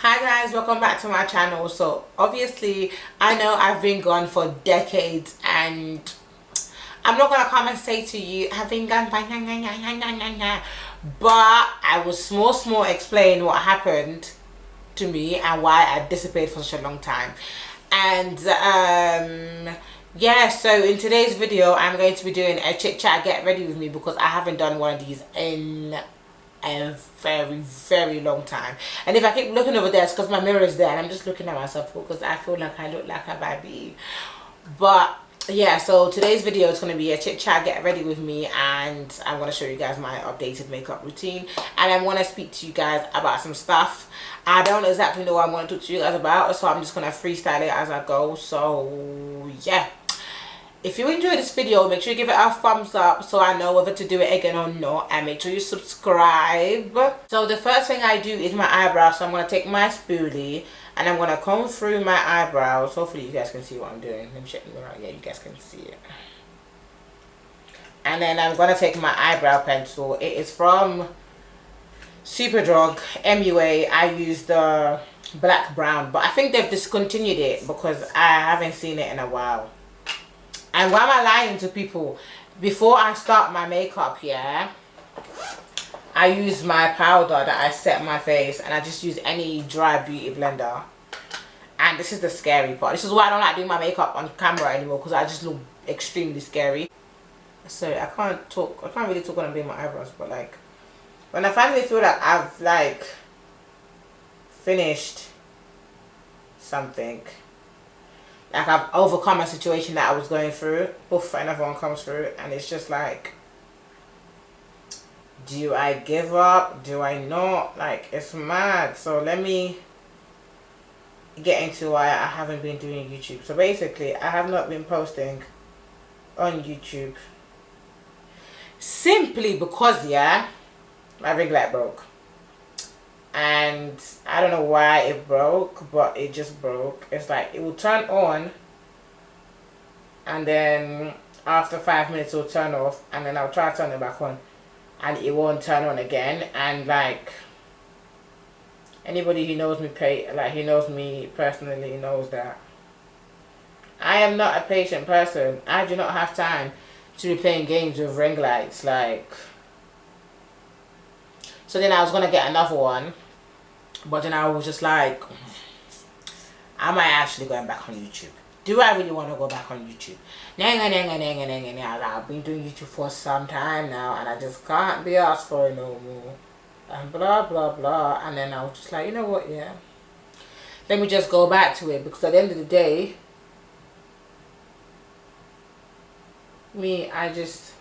Hi guys, welcome back to my channel. So obviously I know I've been gone for decades and I'm not gonna come and say to you I've been gone by but I will small explain what happened to me and why I disappeared for such a long time. And yeah, so in today's video I'm going to be doing a chit chat get ready with me because I haven't done one of these in a very long time. And if I keep looking over there, it's because my mirror is there and I'm just looking at myself because I feel like I look like a baby. But yeah, so today's video is going to be a chit chat get ready with me, and I'm going to show you guys my updated makeup routine, and I want to speak to you guys about some stuff. I don't exactly know what I'm going to talk to you guys about, so I'm just going to freestyle it as I go. So yeah, if you enjoyed this video, make sure you give it a thumbs up so I know whether to do it again or not, and make sure you subscribe. So the first thing I do is my eyebrows. So I'm going to take my spoolie and I'm going to comb through my eyebrows. Hopefully you guys can see what I'm doing. Let me check the mirror. Yeah, you guys can see it. And then I'm going to take my eyebrow pencil. It is from Superdrug MUA. I use the black brown, but I think they've discontinued it because I haven't seen it in a while. And why am I lying to people? Before I start my makeup, yeah, I use my powder that I set my face, and I just use any dry beauty blender. And this is the scary part. This is why I don't like doing my makeup on camera anymore, because I just look extremely scary. So I can't really talk when I'm doing my eyebrows, but like when I finally feel like I've like finished something, like I've overcome a situation that I was going through, poof, and everyone comes through, and it's just like, do I give up? Do I not? Like, it's mad. So let me get into why I haven't been doing YouTube. So basically, I have not been posting on YouTube simply because, yeah, my ring light broke. And I don't know why it broke, but it just broke. It's like it will turn on, and then after 5 minutes it will turn off, and then I'll try to turn it back on and it won't turn on again. And like anybody who knows me who knows me personally knows that I am not a patient person. I do not have time to be playing games with ring lights. Like, so then I was gonna get another one, but then I was just like, am I actually going back on YouTube? Do I really want to go back on YouTube? I've been doing YouTube for some time now, and I just can't be asked for it no more. And blah blah blah. And then I was just like, you know what, yeah, let me just go back to it, because at the end of the day, YouTube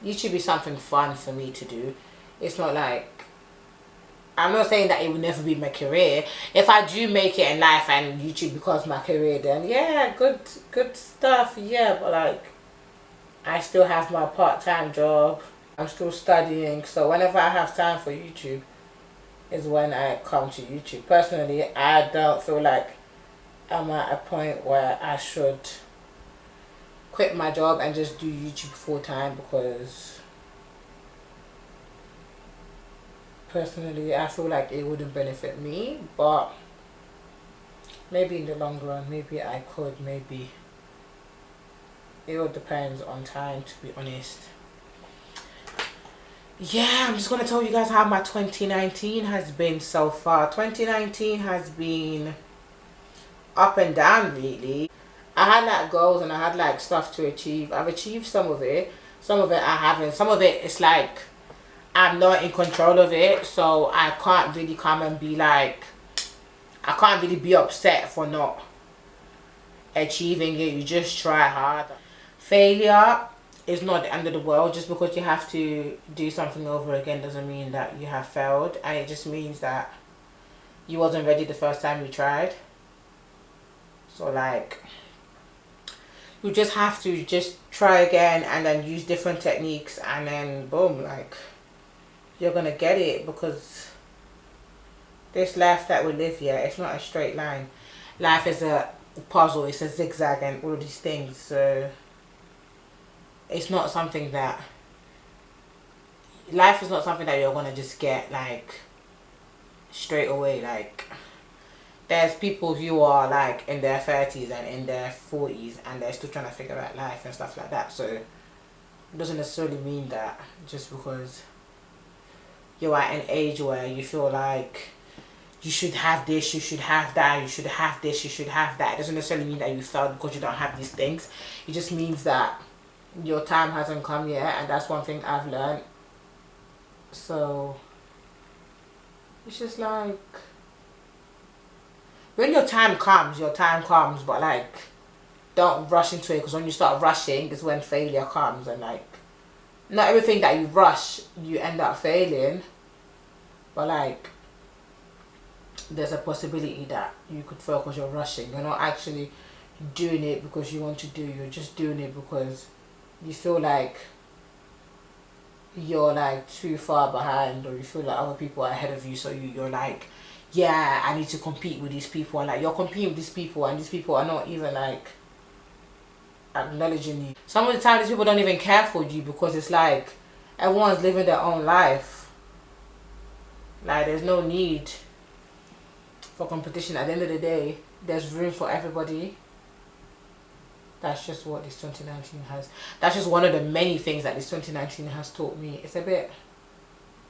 is something fun for me to do. It's not like, I'm not saying that it will never be my career. If I do make it in life and YouTube becomes my career, then yeah, good stuff, yeah. But like, I still have my part-time job. I'm still studying, so whenever I have time for YouTube is when I come to YouTube. Personally, I don't feel like I'm at a point where I should quit my job and just do YouTube full-time, because personally I feel like it wouldn't benefit me. But maybe in the long run, maybe I could, maybe. It all depends on time, to be honest. Yeah, I'm just gonna tell you guys how my 2019 has been so far. 2019 has been up and down, really. I had like goals and I had like stuff to achieve. I've achieved some of it I haven't. Some of it, it's like I'm not in control of it, so I can't really come and be like, I can't really be upset for not achieving it. You just try hard. Failure is not the end of the world. Just because you have to do something over again doesn't mean that you have failed, and it just means that you wasn't ready the first time you tried. So like, you just have to just try again and then use different techniques, and then boom, like, you're gonna get it. Because this life that we live here, it's not a straight line. Life is a puzzle, it's a zigzag and all these things. So it's not something that, life is not something that you're gonna just get like straight away. Like, there's people who are like in their 30s and in their 40s and they're still trying to figure out life and stuff like that. So it doesn't necessarily mean that just because you're at an age where you feel like you should have this, you should have that, you should have this, you should have that. It doesn't necessarily mean that you failed because you don't have these things. It just means that your time hasn't come yet, and that's one thing I've learned. So it's just like, when your time comes, but like, don't rush into it, because when you start rushing is when failure comes. And like, not everything that you rush you end up failing, but like, there's a possibility that you could fail because you're rushing. You're not actually doing it because you want to do, you're just doing it because you feel like you're like too far behind, or you feel like other people are ahead of you, so you're like, yeah, I need to compete with these people. And like, you're competing with these people and these people are not even like acknowledging you. Some of the time these people don't even care for you, because it's like everyone's living their own life. Like, there's no need for competition. At the end of the day, there's room for everybody. That's just what this 2019 has. That's just one of the many things that this 2019 has taught me. It's a bit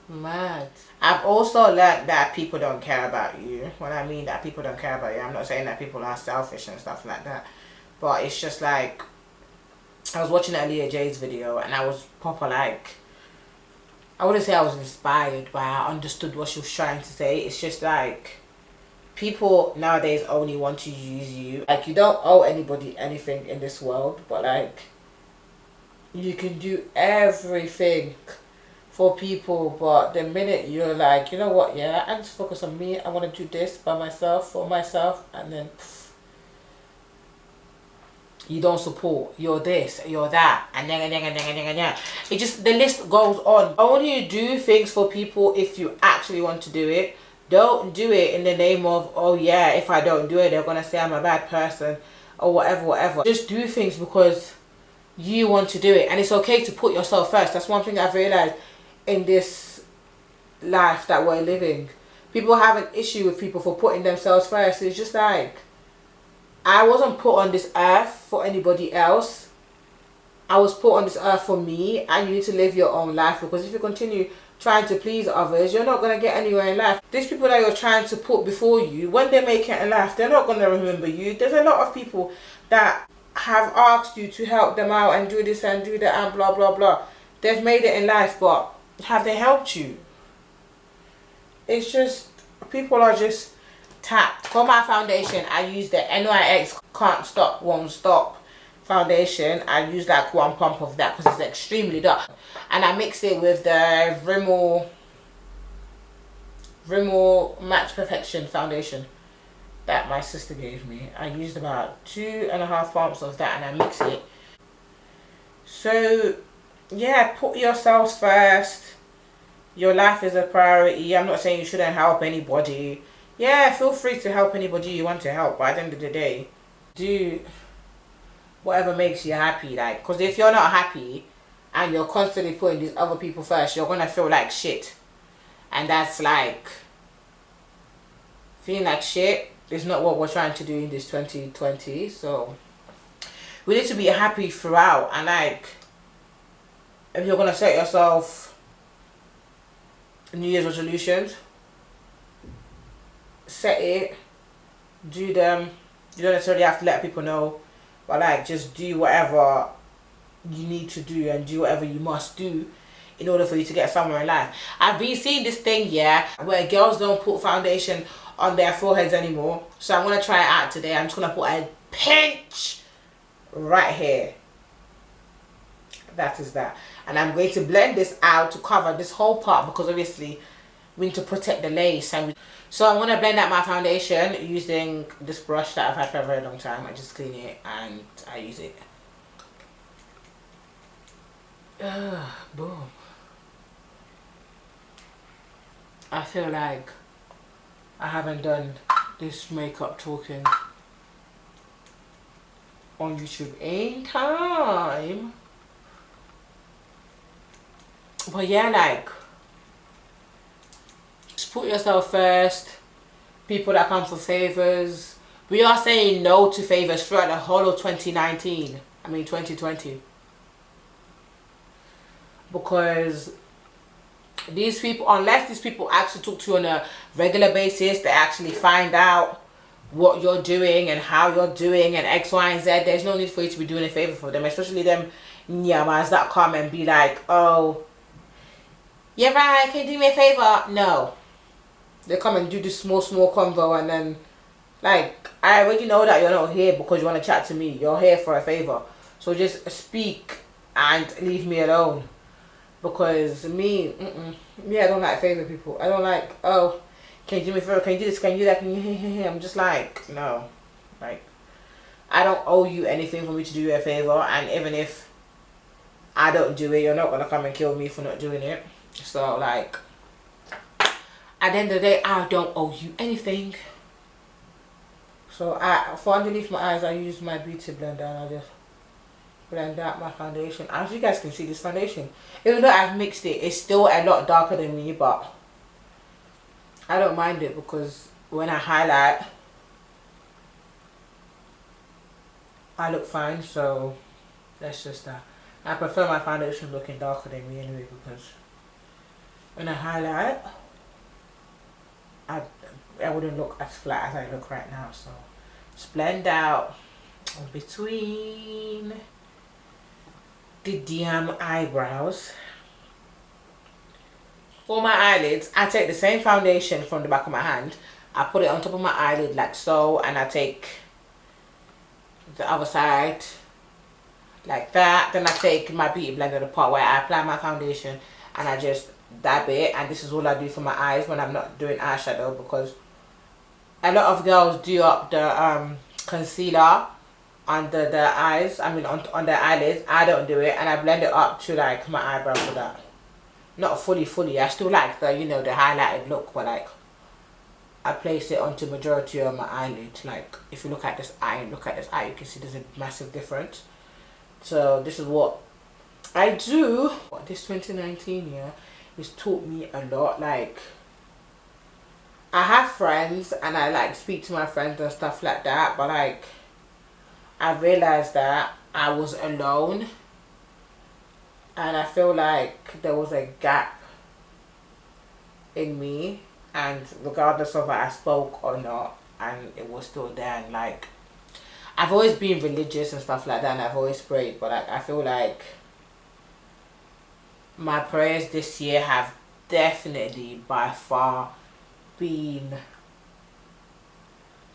mad. I've also learned that people don't care about you. When I mean that people don't care about you, I'm not saying that people are selfish and stuff like that, but it's just like, I was watching Aaliyah J's video and I was proper like, I wouldn't say I was inspired, but I understood what she was trying to say. It's just like, people nowadays only want to use you. Like, you don't owe anybody anything in this world, but like, you can do everything for people, but the minute you're like, you know what, yeah, I just focus on me, I want to do this by myself, for myself, and then you don't support, you're this, you're that, and then it just, the list goes on. Only do things for people if you actually want to do it. Don't do it in the name of, oh yeah, if I don't do it, they're gonna say I'm a bad person, or whatever. Just do things because you want to do it, and it's okay to put yourself first. That's one thing I've realized in this life that we're living. People have an issue with people for putting themselves first. It's just like, I wasn't put on this earth for anybody else. I was put on this earth for me, and you need to live your own life, because if you continue trying to please others, you're not going to get anywhere in life. These people that you're trying to put before you, when they make it in life, they're not going to remember you. There's a lot of people that have asked you to help them out and do this and do that and blah blah blah. They've made it in life, but have they helped you? It's just, people are just tapped. For my foundation, I use the NYX Can't Stop Won't Stop foundation. I use like one pump of that because it's extremely dark, and I mix it with the Rimmel Match Perfection foundation that my sister gave me. I used about 2.5 pumps of that, and I mix it. So yeah, put yourselves first. Your life is a priority. I'm not saying you shouldn't help anybody. Yeah, feel free to help anybody you want to help, but at the end of the day, do whatever makes you happy. Like, because if you're not happy and you're constantly putting these other people first, you're gonna feel like shit, and that's like, feeling like shit is not what we're trying to do in this 2020. So we need to be happy throughout, and like, if you're gonna set yourself New Year's resolutions, set it, do them. You don't necessarily have to let people know, but like, just do whatever you need to do and do whatever you must do in order for you to get somewhere in life. I've been seeing this thing, yeah, where girls don't put foundation on their foreheads anymore. So I'm gonna try it out today. I'm just gonna put a pinch right here. That is that. And I'm going to blend this out to cover this whole part, because obviously we need to protect the lace. And so I'm gonna blend out my foundation using this brush that I've had for a very long time. I just clean it and I use it. Boom. I feel like I haven't done this makeup talking on YouTube in time. But yeah, like, Just put yourself first. People that come for favors. We are saying no to favors throughout the whole of 2019. I mean 2020. Because these people, unless these people actually talk to you on a regular basis, they actually find out what you're doing and how you're doing and X, Y, and Z, there's no need for you to be doing a favor for them, especially them nyamas that come and be like, oh, yeah, right, can you do me a favor? No. They come and do this small convo, and then, like, I already know that you're not here because you want to chat to me. You're here for a favor. So just speak and leave me alone. Because me, I don't like favor people. I don't like, oh, can you do me a favor? Can you do this? Can you do that? Can you? I'm just like, no. Like, I don't owe you anything for me to do you a favor. And even if I don't do it, you're not going to come and kill me for not doing it. So, like, at the end of the day, I don't owe you anything. So, for underneath my eyes, I use my beauty blender and I just blend out my foundation. As you guys can see, this foundation, even though I've mixed it, it's still a lot darker than me, but I don't mind it because when I highlight, I look fine. So that's just that. I prefer my foundation looking darker than me anyway, because when I highlight, I wouldn't look as flat as I look right now. So just blend out between the damn eyebrows. For my eyelids, I take the same foundation from the back of my hand, I put it on top of my eyelid like so, and I take the other side like that. Then I take my beauty blender, the part where I apply my foundation, and I just dab it. And this is all I do for my eyes when I'm not doing eyeshadow, because a lot of girls do up the concealer under the eyes, I mean on the eyelids. I don't do it, and I blend it up to like my eyebrow for that. Not fully, I still like the, you know, the highlighted look, but like I place it onto majority of my eyelid. Like if you look at this eye and look at this eye, you can see there's a massive difference. So this is what I do. This 2019 year has taught me a lot. Like, I have friends and I like speak to my friends and stuff like that, but like I realized that I was alone, and I feel like there was a gap in me, and regardless of whether I spoke or not, and it was still there. And like, I've always been religious and stuff like that, and I've always prayed, but like I feel like my prayers this year have definitely by far been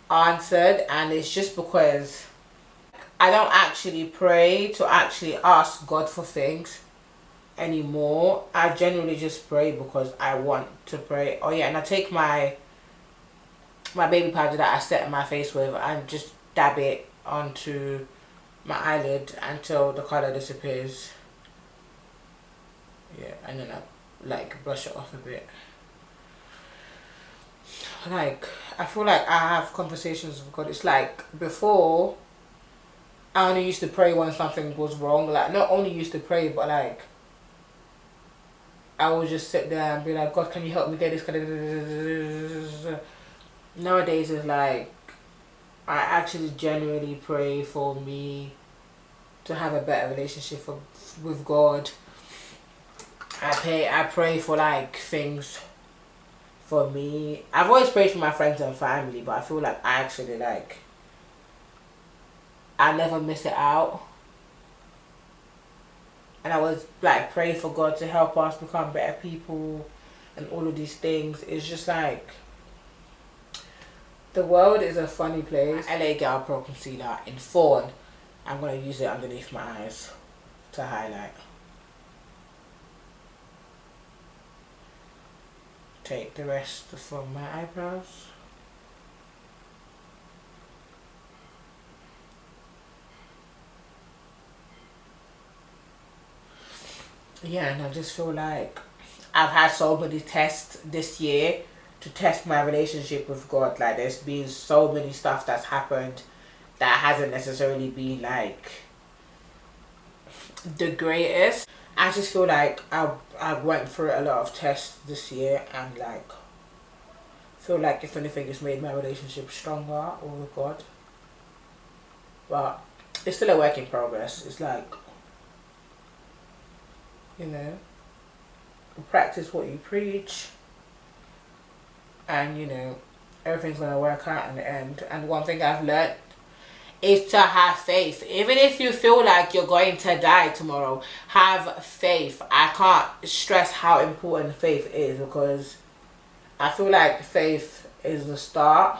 answered. And it's just because I don't actually pray to actually ask God for things anymore. I generally just pray because I want to pray. Oh yeah, and I take my baby powder that I set my face with and just dab it onto my eyelid until the colour disappears. Yeah, and then I like brush it off a bit. Like, I feel like I have conversations with God. It's like before, I only used to pray when something was wrong. Like, not only used to pray, but like I would just sit there and be like, God, can you help me get this? Nowadays it's like I actually genuinely pray for me to have a better relationship with God. I pray for like things for me. I've always prayed for my friends and family, but I feel like I actually like, I never miss it out. And I was like praying for God to help us become better people and all of these things. It's just like, the world is a funny place. LA Girl Pro Concealer in Fawn. I'm going to use it underneath my eyes to highlight. Take the rest from my eyebrows. Yeah, and I just feel like I've had so many tests this year to test my relationship with God. Like, there's been so many stuff that's happened that hasn't necessarily been like the greatest. I just feel like I went through a lot of tests this year, and like feel like if anything, it's made my relationship stronger with God. But it's still a work in progress. It's like, you know, practice what you preach, and you know, everything's gonna work out in the end. And one thing I've learned is to have faith. Even if you feel like you're going to die tomorrow, have faith. I can't stress how important faith is, because I feel like faith is the start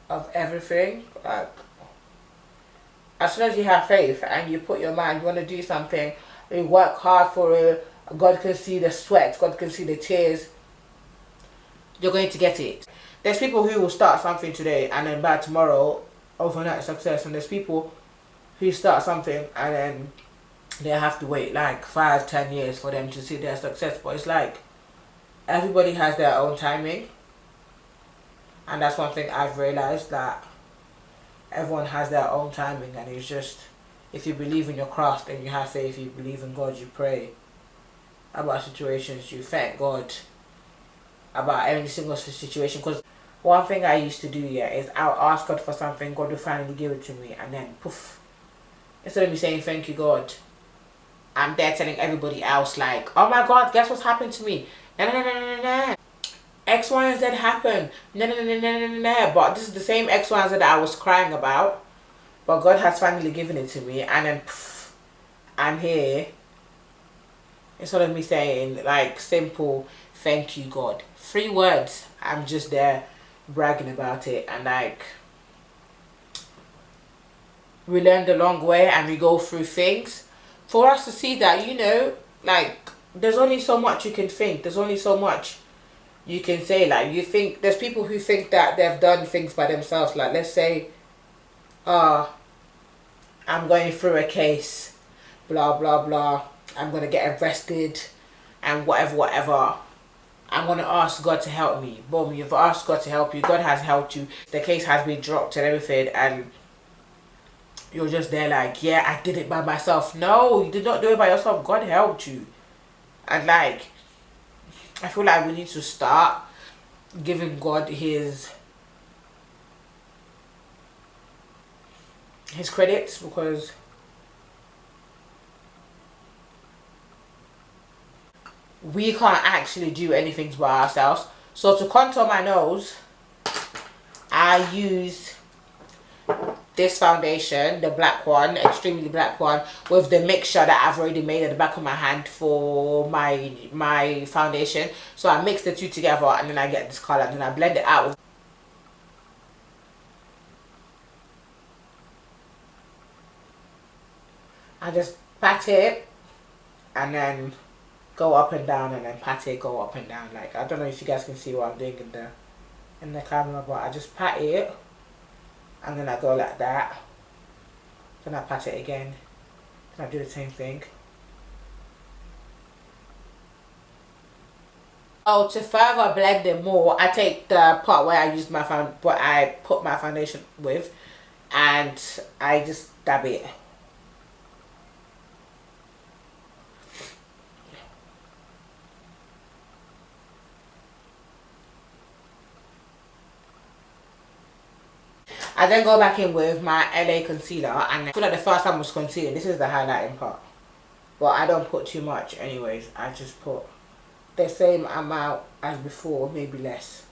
of everything. Like, as soon as you have faith and you put your mind, you want to do something, you work hard for it, God can see the sweat, God can see the tears, you're going to get it. There's people who will start something today and then by tomorrow, overnight success. And there's people who start something and then they have to wait like 5-10 years for them to see their success. But it's like, everybody has their own timing. And that's one thing I've realized, that everyone has their own timing. And it's just, if you believe in your craft and you have faith, you believe in God, you pray about situations, you thank God about every single situation. Because one thing I used to do, yeah, is I'll ask God for something, God will finally give it to me, and then poof, instead of me saying thank you God, I'm there telling everybody else like, oh my God, guess what's happened to me? No, no, no, no, no, no. X, Y, and Z happened. No, no, no, no, no, no, no. But this is the same X, Y, and Z that I was crying about, but God has finally given it to me, and then poof, I'm here. Instead of me saying like simple thank you God, 3 words, I'm just there bragging about it. And like, we learn the long way and we go through things for us to see that, you know, like, there's only so much you can think, there's only so much you can say. Like, you think, there's people who think that they've done things by themselves. Like, let's say I'm going through a case, blah blah blah, I'm gonna get arrested and whatever, I'm gonna ask God to help me. Boom, you've asked God to help you, God has helped you, the case has been dropped and everything, and you're just there like, yeah, I did it by myself. No, you did not do it by yourself, God helped you. And like, I feel like we need to start giving God his credits, because we can't actually do anything by ourselves. So to contour my nose, I use this foundation, the black one, extremely black one, with the mixture that I've already made at the back of my hand for my foundation. So I mix the two together and then I get this color, and then I blend it out. I just pat it and then go up and down, and then pat it, go up and down. Like, I don't know if you guys can see what I'm doing in the camera, but I just pat it and then I go like that, then I pat it again, then I do the same thing. Oh, to further blend it more, I take the part where I use what I put my foundation with, and I just dab it. I then go back in with my LA concealer, and I feel like the first time I was concealing, this is the highlighting part, but I don't put too much anyways. I just put the same amount as before, maybe less,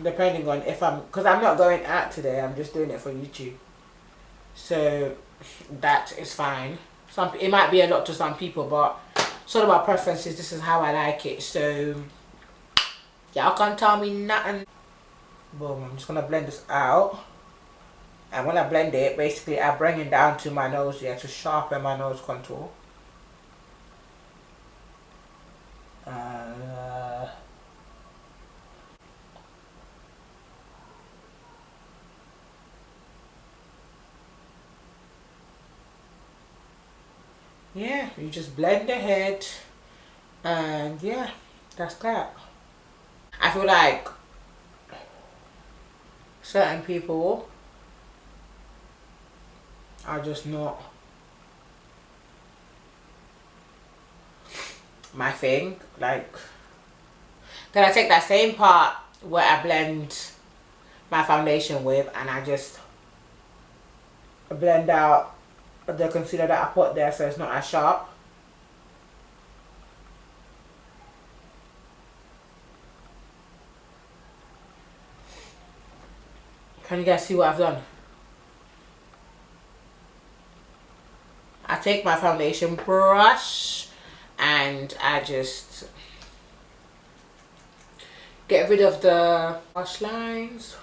depending on if because I'm not going out today, I'm just doing it for YouTube, so that is fine. It might be a lot to some people, but sort of my preferences, this is how I like it, so y'all can't tell me nothing. Boom, I'm just gonna blend this out, and when I blend it, basically I bring it down to my nose here to sharpen my nose contour. Yeah, you just blend the head, and yeah, that's that. I feel like certain people are just not my thing. Like, Then I take that same part where I blend my foundation with, and I just blend out the concealer that I put there so it's not as sharp. Can you guys see what I've done? I take my foundation brush and I just get rid of the harsh lines.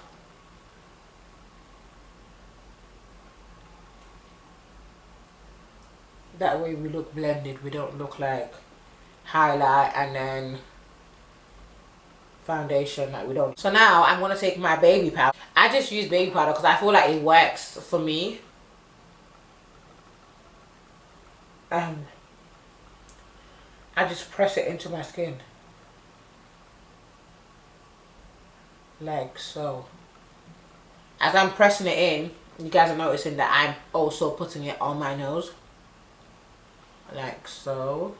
That way we look blended, we don't look like highlight and then foundation, like we don't. So now I'm going to take my baby powder. I just use baby powder because I feel like it works for me. And I just press it into my skin. Like so. As I'm pressing it in, you guys are noticing that I'm also putting it on my nose. Like so.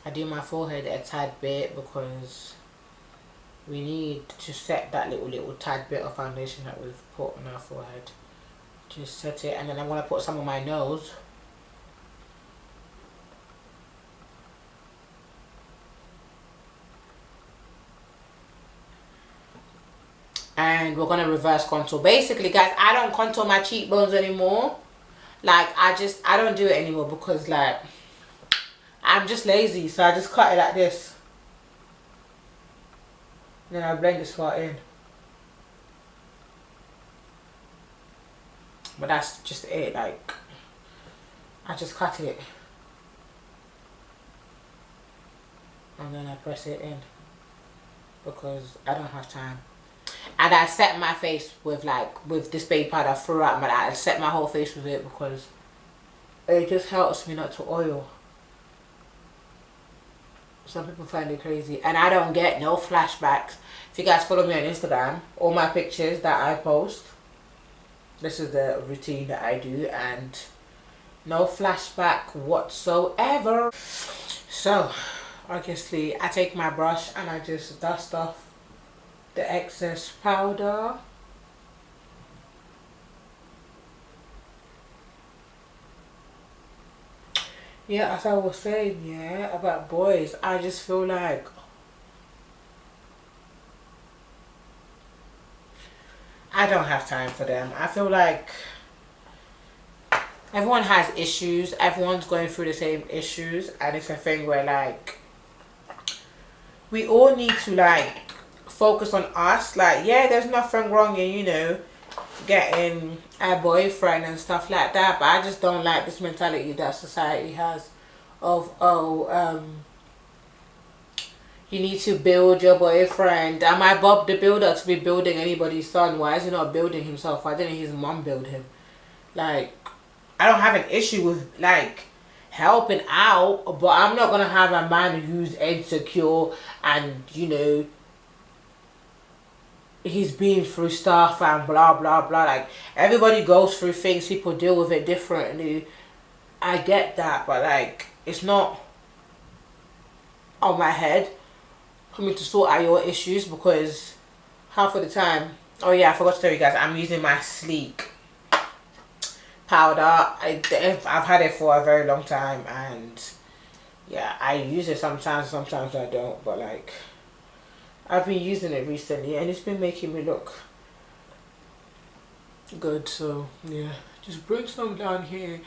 I do my forehead a tad bit because we need to set that little tad bit of foundation that we've put on our forehead. Just set it, and then I want to put some on my nose. And we're gonna reverse contour. Basically, guys, I don't contour my cheekbones anymore. Like I don't do it anymore because like I'm just lazy, so I just cut it like this. Then I blend this part in. But that's just it, like I just cut it. And then I press it in because I don't have time. And I set my face with this baby powder throughout I set my whole face with it because it just helps me not to oil. Some people find it crazy, and I don't get no flashbacks. If you guys follow me on Instagram, all my pictures that I post, this is the routine that I do, and no flashback whatsoever. So obviously I take my brush and I just dust off the excess powder. Yeah, as I was saying, yeah, about boys, I just feel like I don't have time for them. I feel like everyone has issues, everyone's going through the same issues, and it's a thing where like we all need to like focus on us. Like, yeah, there's nothing wrong in, you know, getting a boyfriend and stuff like that, but I just don't like this mentality that society has of, oh, you need to build your boyfriend. Am I Bob the Builder to be building anybody's son? Why is he not building himself? Why didn't his mom build him? Like, I don't have an issue with like helping out, but I'm not gonna have a man who's insecure and, you know, he's been through stuff and blah blah blah. Like, everybody goes through things, people deal with it differently. I get that, but like, it's not on my head for me to sort out your issues, because half of the time, oh yeah, I forgot to tell you guys, I'm using my Sleek powder. I've had it for a very long time, and yeah, I use it sometimes I don't, but like I've been using it recently and it's been making me look good. So yeah, just bring some down here.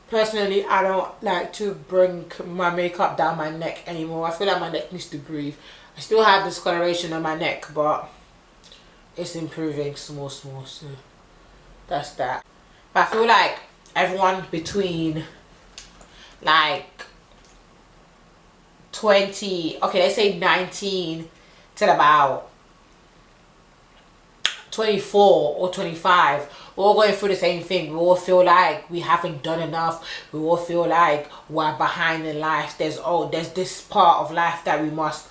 Personally, I don't like to bring my makeup down my neck anymore. I feel like my neck needs to breathe. I still have discoloration on my neck, but it's improving small, so that's that. But I feel like everyone between like 20, okay, let's say 19 till about 24 or 25, we're all going through the same thing. We all feel like we haven't done enough. We all feel like we're behind in life. There's this part of life that we must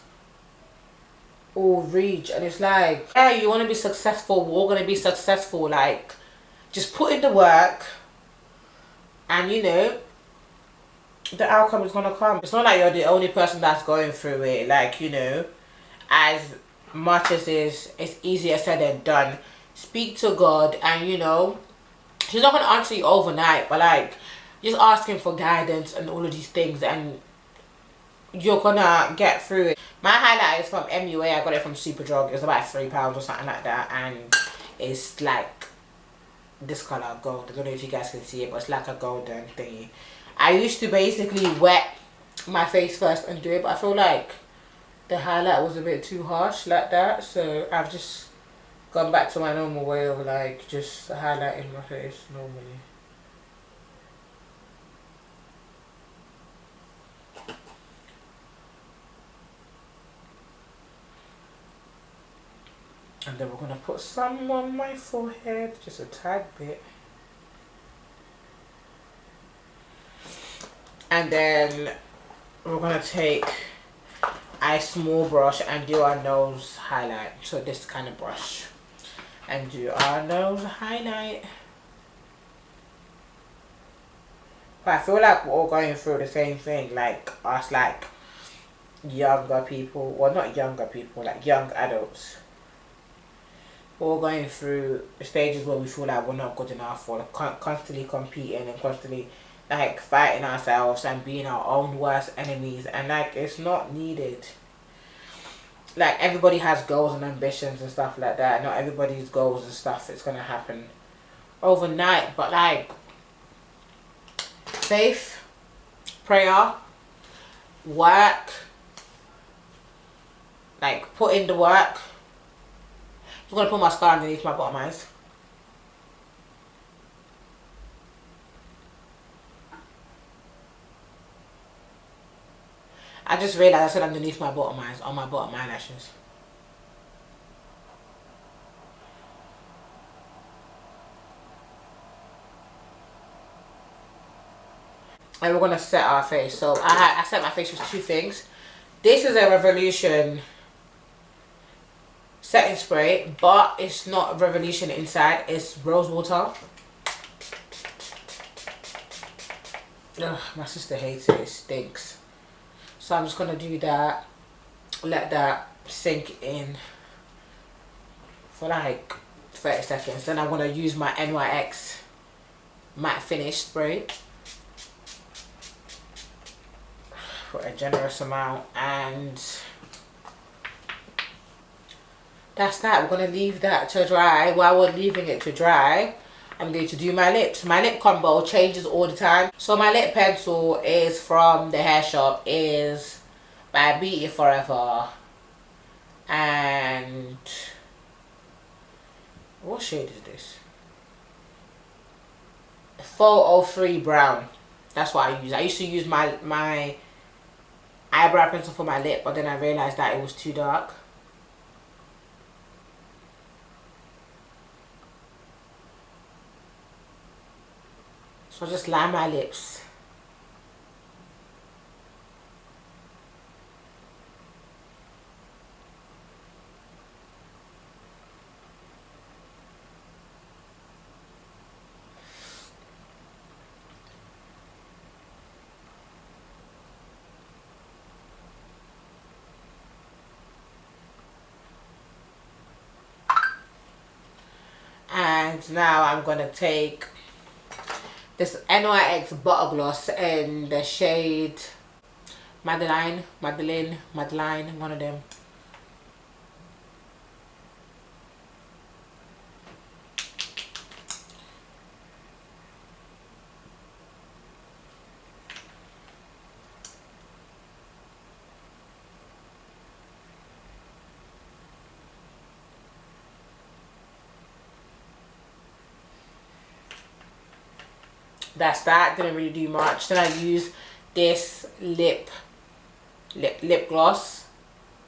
or reach. And it's like, yeah, you want to be successful, we're all going to be successful. Like, just put in the work, and you know, the outcome is going to come. It's not like you're the only person that's going through it. Like, you know, as much as it's easier said than done, speak to God, and you know, he's not going to answer you overnight, but like, just ask him for guidance and all of these things, and you're gonna get through it. My highlight is from MUA. I got it from Superdrug. It was about £3 or something like that, and it's like this color, gold. I don't know if you guys can see it, but it's like a golden thingy. I used to basically wet my face first and do it, but I feel like the highlight was a bit too harsh like that, so I've just gone back to my normal way of like just highlighting my face normally. And then we're going to put some on my forehead, just a tad bit. And then we're going to take a small brush and do our nose highlight. So this kind of brush. And do our nose highlight. But I feel like we're all going through the same thing. Like us, like younger people. Well, not younger people, like young adults. We're going through stages where we feel like we're not good enough, or constantly competing and constantly like fighting ourselves and being our own worst enemies, and like it's not needed. Like everybody has goals and ambitions and stuff like that. Not everybody's goals and stuff is gonna happen overnight, but like faith, prayer, work, like put in the work. I'm going to put mascara underneath my bottom eyes. I just realised I said underneath my bottom eyes, on my bottom eyelashes. And we're going to set our face. So I set my face with two things. This is a Revolution setting spray, but it's not Revolution inside, it's rose water. Ugh, my sister hates it, it stinks. So I'm just gonna do that, let that sink in for like 30 seconds. Then I'm gonna use my NYX matte finish spray for a generous amount, and that's that. We're going to leave that to dry. While we're leaving it to dry, I'm going to do my lips. My lip combo changes all the time. So my lip pencil is from the hair shop, is by Beauty Forever. And what shade is this? 403 brown. That's what I use. I used to use my eyebrow pencil for my lip, but then I realized that it was too dark. So just line my lips. And now I'm going to take this NYX Butter Gloss in the shade Madeline, one of them. That's that. Didn't really do much. Then I use this lip gloss.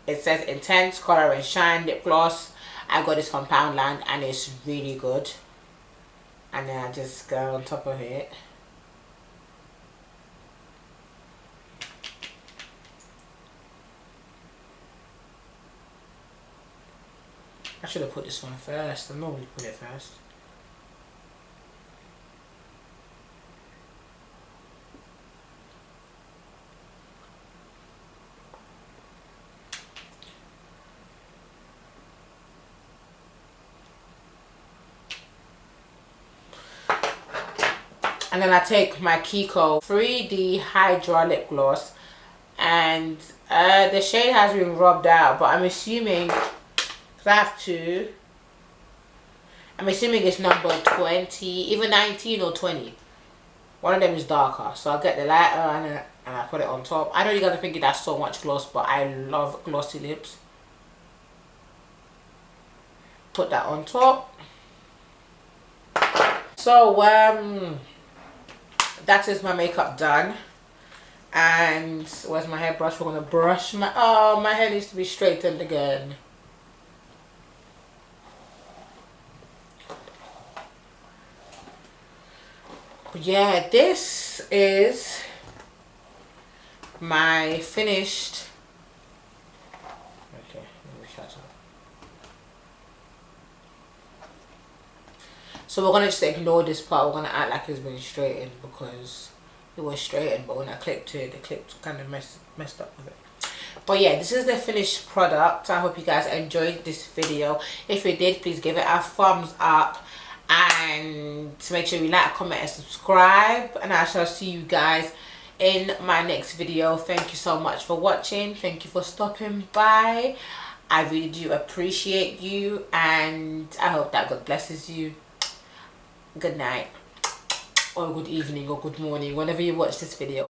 It says Intense Color and Shine lip gloss. I got this from Poundland and it's really good. And then I just go on top of it. I should have put this one first. I normally put it first. And then I take my Kiko 3D Hydra Lip Gloss, and the shade has been rubbed out, but I'm assuming, because I have two, I'm assuming it's number 20, either 19 or 20. One of them is darker, so I'll get the lighter and I put it on top. I know you guys are thinking that's so much gloss, but I love glossy lips. Put that on top. So that is my makeup done. And where's my hairbrush? We're gonna brush my, oh, my hair needs to be straightened again. But yeah, this is my finished, okay, let me shut up. So we're gonna just ignore this part. We're gonna act like it's been straightened, because it was straightened, but when I clipped it, the clip kind of messed up with it. But yeah, this is the finished product. I hope you guys enjoyed this video. If you did, please give it a thumbs up, and make sure you like, comment and subscribe, and I shall see you guys in my next video. Thank you so much for watching. Thank you for stopping by. I really do appreciate you, and I hope that God blesses you. Good night, or good evening, or good morning, whenever you watch this video.